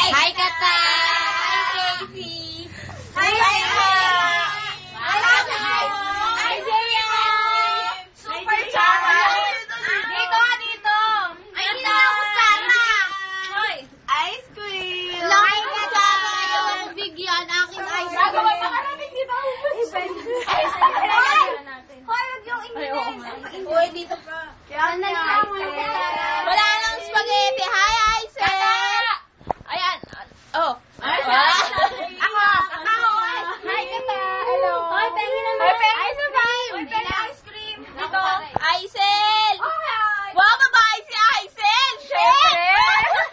Hi, Kata! Hi, Casey! Hi, Kata! Hi, Kata! Hi, Jerry! Super Chara! Dito! Ay, dito ako, Chara! Hoy! Ice cream! Hi, Kata! Ayaw akong bigyan. Akin ice cream. Gagawa pa ka namin dito. Ice cream! Hoy, wag yung English. Hoy, dito pa. Wala nang spaghetti. Hi, Aisel! Ayan. Oh. Ako. Hi, Kata. Hello. Hoy, pengi naman. Hoy, pengi ice cream. Hoy, pengi ice cream. Dito. Aisel. Wow, babae si Aisel. Shit!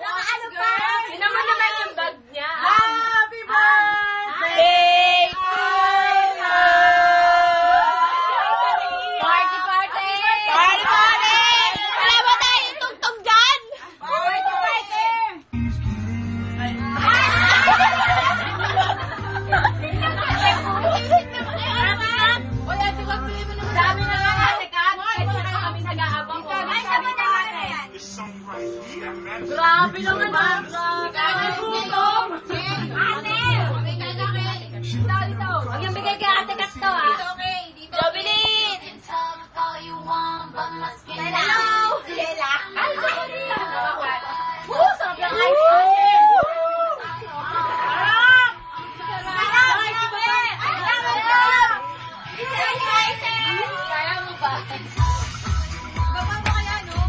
Ano pa? Yun naman yung bag niya. Happy birthday to you! Party! Wala ba tayong tugtog dyan? Party! Dami na nga kasi Kat. Kami nag-aabang ko. Grabe naman. Grabe gutom. Huwag yung bigay kay Ate Kat to, ha? Jovelyn! Hello! Lela! Ay, sobrang ice cream! Kaya mo ba? Gawin mo kaya, no?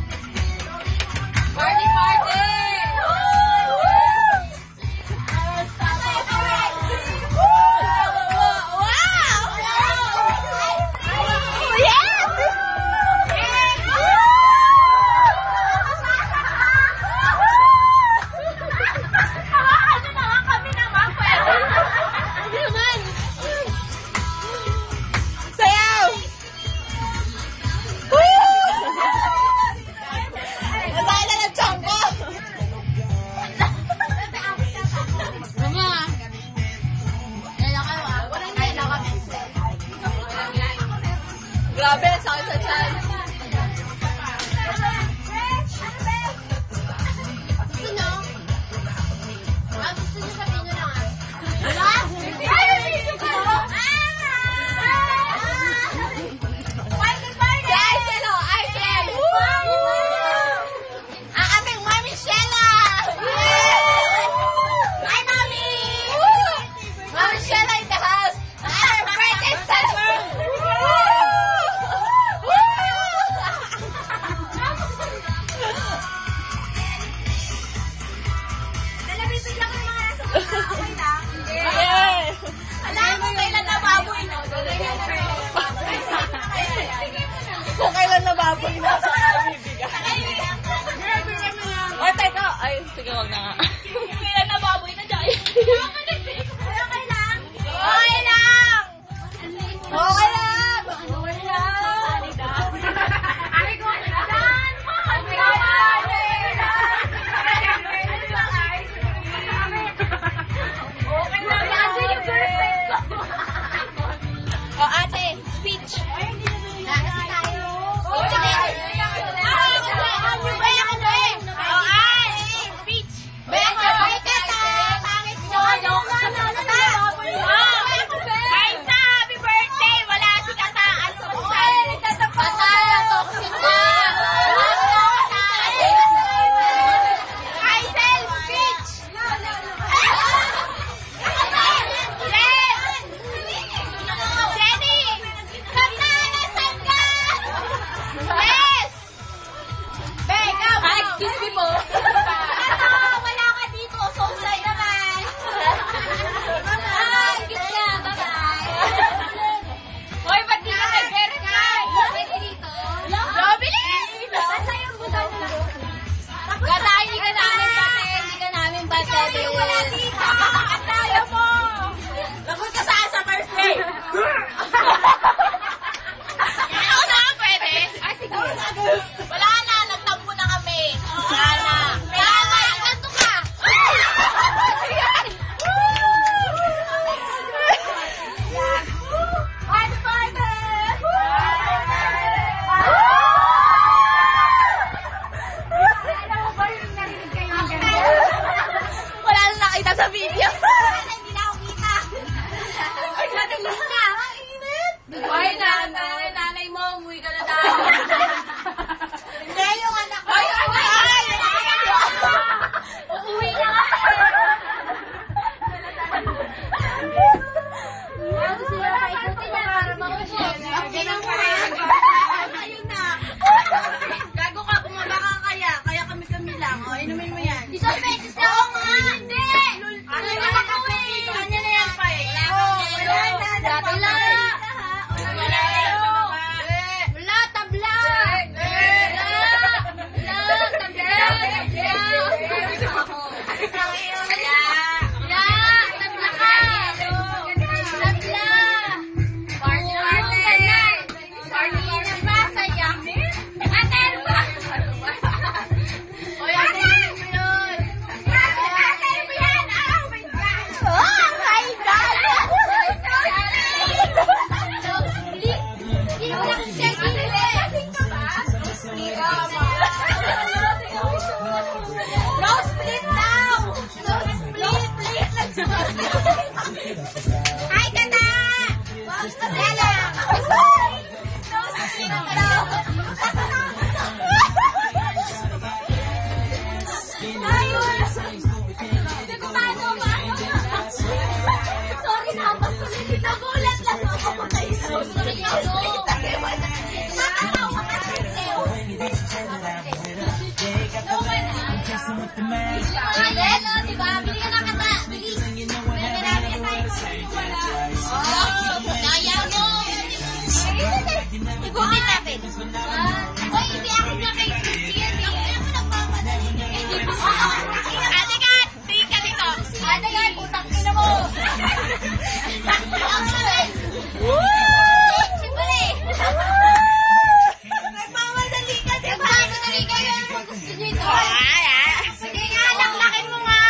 Party! Grabe, sakit sa tiyan. Gusto nyo? Gusto nyo sabihin nyo lang, wala? Ay, video ko! Si Aisel, o! Aisel! Ang ating Mami Shella! Hi, Mami! Mami Shella in the house! Our birthday summer! Alam mo kailan na baboy, no? Kung kailan na baboy na sa bibigyan. Ay, teka. Ay, sige, wag na nga. Kailan na baboy na dyan. Okay lang. Okay lang. Okay lang. Ay, ko na. O, ate, speech. Nasa tayo. Speech. Pangit mo. Aisa, happy birthday. Wala si Kata. Pataya, toxic ka. Aisel, speech. Jenny! Kata, nasan ka? Yes! Ikaw! Excuse me po. Kata, wala ka dito. So sad naman. Cute ka. Bye-bye. Hoy, ba't di ka nag-verify? Pwede dito. Jovelyn! Nasa yung butan na. Kata, hindi ka namin bate. Wala dito. Katayo mo. Lagot ka saan sa first day? Ako na, pwede? Ay, sige. Wala na, nagtampo na kami. Wala na. Nandito ka. Happy birthday! Alam mo ba yung narinig kayo ng gano'n? Wala na nakita sa video. Hindi na ako kita. Ay, nanayin na. Ang init. Ay, nanay mo, umuwi ka na daw. Hindi, yung anak ko. Ay, uuwi na nga. Gusto niya paikutin niya para mausap. Ganun pa rin. Ayun na. Gago ka, bumaba ka kaya. Kaya kami lang. O, inumin mo yan. Isang beses na ako nga. Hindi. Ano na ako eh. Kanya na yan pa eh. Dati lang. Wala, tabla. Hi, Kata! Sorry, nagulat lang ako. Igutin natin. Uy, hindi ako na kay Susie yan eh. Ano mo nagmamadali? Ate Kat, tingin ka dito. Ate Kat, utang ina mo. Ang sabi. Siyempre. Nagmamadali ka. Nagmamadali ka yan. Kung gusto nyo ito. Sige nga, laklakin mo nga.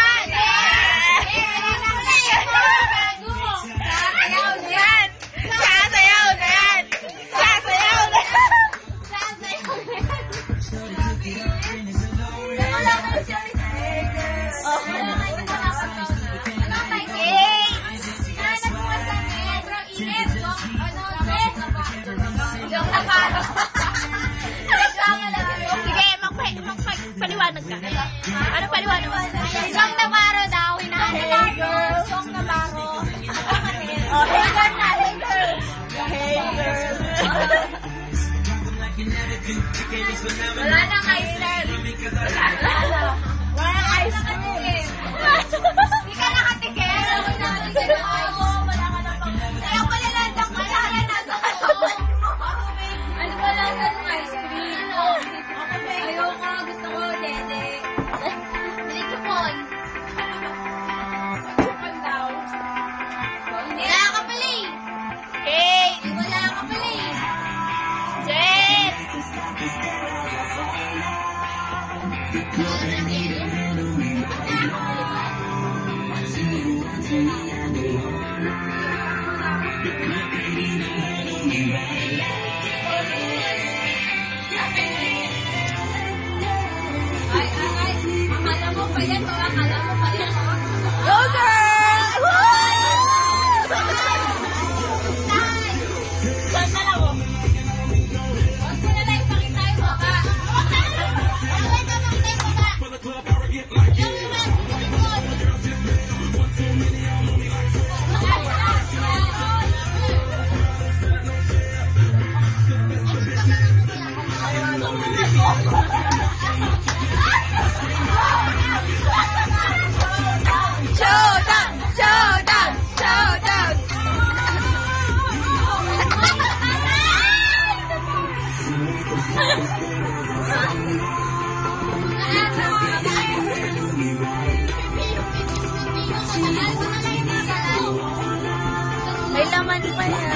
Paliwanag ka. Ano paliwanag? Song Navarro daw, hinahanap. Song Navarro. Oh, hey girl na, hey girl. Hey girl. Wala nang ice cream. Wala nang ice cream. Hindi ka nakatikin. Wala ka na pang. Ayaw ko nilandang malala nasa ano. Ano ba lang sa ice cream? Ayaw ka, gusto ko, dede. Bili ko po. Wala ka pala eh. Hey! Wala ka pala eh. Jet! Akala mo pa yan, akala mo pa yan. Go girl! Saan na lang mo? Huwag mo na lang ipakita yung mukha. Huwag ka makita yung mukha. Yung Showdown! Showdown! Showdown! May laman pa yan.